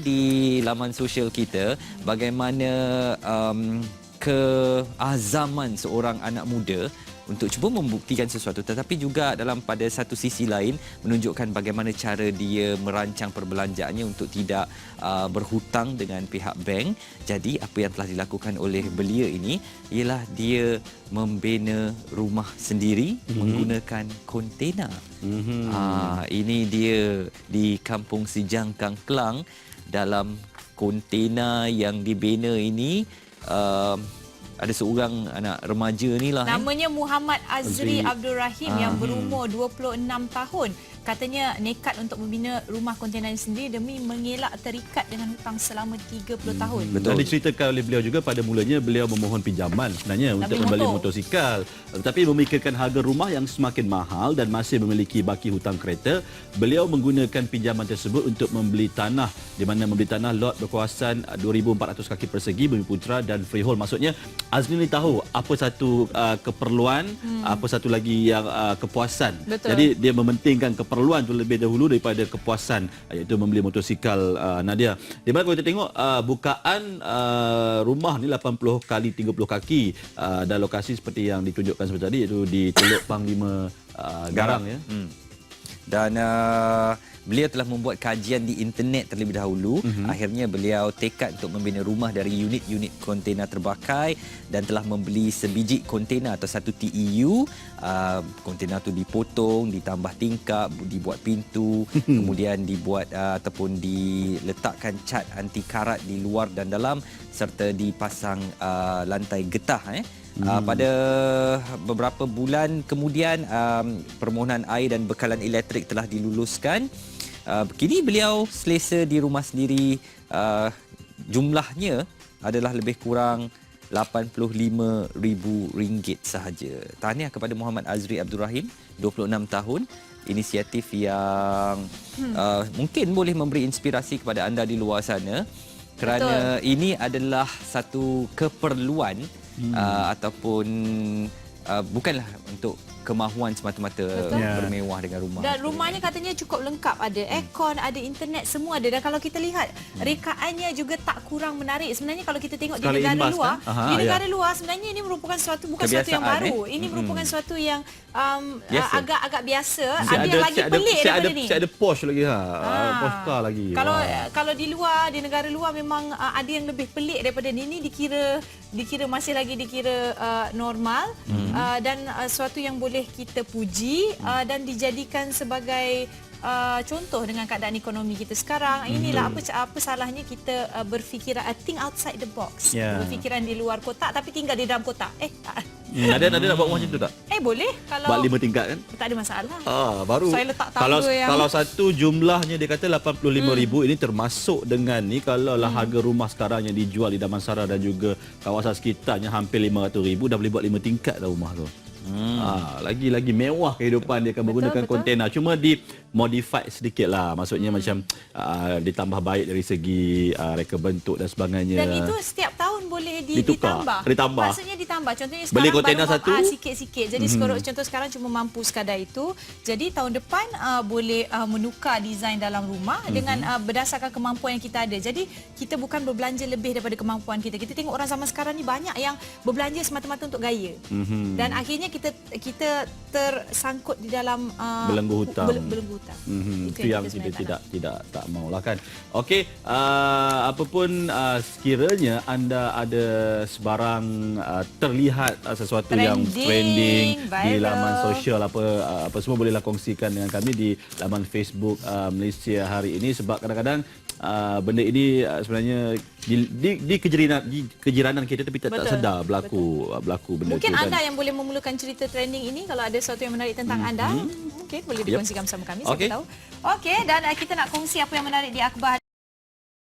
di laman sosial kita bagaimana keazaman seorang anak muda untuk cuba membuktikan sesuatu, tetapi juga pada satu sisi lain menunjukkan bagaimana cara dia merancang perbelanjaannya untuk tidak berhutang dengan pihak bank. Jadi apa yang telah dilakukan oleh belia ini ialah dia membina rumah sendiri menggunakan kontena. Ini dia di Kampung Sijangkang, Kelang. Dalam kontena yang dibina ini ada seorang anak remaja ni lah. Namanya Muhammad Azri Abdul Rahim yang berumur 26 tahun. Katanya nekat untuk membina rumah kontena sendiri demi mengelak terikat dengan hutang selama 30 tahun. Betul. Dan diceritakan oleh beliau juga pada mulanya beliau memohon pinjaman sebenarnya untuk membeli motosikal. Tetapi memikirkan harga rumah yang semakin mahal dan masih memiliki baki hutang kereta, beliau menggunakan pinjaman tersebut untuk membeli tanah, di mana membeli tanah lot berkawasan 2,400 kaki persegi Bumi Putra dan freehold. Maksudnya Azmi ni tahu apa satu keperluan, apa satu lagi yang kepuasan. Betul. Jadi dia mementingkan keperluan tu lebih dahulu daripada kepuasan, iaitu membeli motosikal. Nadia, di mana kalau kita tengok bukaan rumah ni 80 kali 30 kaki dan lokasi seperti yang ditunjukkan seperti tadi, iaitu di Teluk Panglima Garang ya. Dan beliau telah membuat kajian di internet terlebih dahulu. Akhirnya beliau tekad untuk membina rumah dari unit-unit kontena terbakai dan telah membeli sebiji kontena atau satu TEU. Kontena tu dipotong, ditambah tingkap, dibuat pintu, kemudian dibuat ataupun diletakkan cat anti karat di luar dan dalam, serta dipasang lantai getah. Pada beberapa bulan kemudian permohonan air dan bekalan elektrik telah diluluskan. Kini beliau selesa di rumah sendiri. Jumlahnya adalah lebih kurang RM85,000 sahaja. Tahniah kepada Muhammad Azri Abdul Rahim, 26 tahun. Inisiatif yang mungkin boleh memberi inspirasi kepada anda di luar sana, kerana ini adalah satu keperluan ataupun bukanlah untuk kemahuan semata-mata bermewah dengan rumah. Dan rumahnya katanya cukup lengkap, ada aircon, ada internet, semua ada. Dan kalau kita lihat rekaannya juga tak kurang menarik. Sebenarnya kalau kita tengok Sekali di negara imbas, luar, kan? di negara luar sebenarnya ini merupakan bukan sesuatu yang baru. Ini merupakan sesuatu yang agak biasa. Ada yang lagi pelik daripada ni. Ada posh lagi posh car lagi. Kalau di luar, di negara luar memang ada yang lebih pelik daripada ni. Ini dikira masih lagi dikira normal dan suatu yang boleh kita puji dan dijadikan sebagai contoh dengan keadaan ekonomi kita sekarang. Inilah apa salahnya kita berfikiran think outside the box. Berfikiran di luar kotak tapi tinggal di dalam kotak. Ada nak buat rumah macam tu tak? Boleh kalau buat 5 tingkat kan? Tak ada masalah. Baru. Saya letak tangga kalau satu jumlahnya dia kata 85,000, ini termasuk dengan ni kalau harga rumah sekarang yang dijual di Damansara dan juga kawasan sekitarnya hampir 500,000, dah boleh buat 5 tingkat dah rumah tu. Lagi-lagi mewah kehidupan dia akan menggunakan kontena. Cuma di modify sedikit lah. Maksudnya macam ditambah baik dari segi reka bentuk dan sebagainya. Dan itu setiap tahun boleh ditambah. Maksudnya ditambah. Contohnya sekarang beli kontena satu sikit-sikit. Jadi contoh sekarang cuma mampu sekadar itu. Jadi tahun depan boleh menukar desain dalam rumah dengan berdasarkan kemampuan yang kita ada. Jadi kita bukan berbelanja lebih daripada kemampuan kita. Kita tengok orang zaman sekarang ni banyak yang berbelanja semata-mata untuk gaya. Dan akhirnya kita tersangkut di dalam belenggu hutang. Itu yang kita tak maulah kan. Okey, apapun sekiranya anda ada sebarang terlihat sesuatu yang trending di laman sosial apa semua, bolehlah kongsikan dengan kami di laman Facebook Malaysia Hari Ini, sebab kadang-kadang benda ini sebenarnya di kejiranan kita tapi tak sedar berlaku benda mungkin tu. Anda yang boleh memerlukan cerita trending ini, kalau ada sesuatu yang menarik tentang anda, mungkin boleh dikongsikan bersama kami. Siapa tahu. Okey, dan kita nak kongsi apa yang menarik di akhbar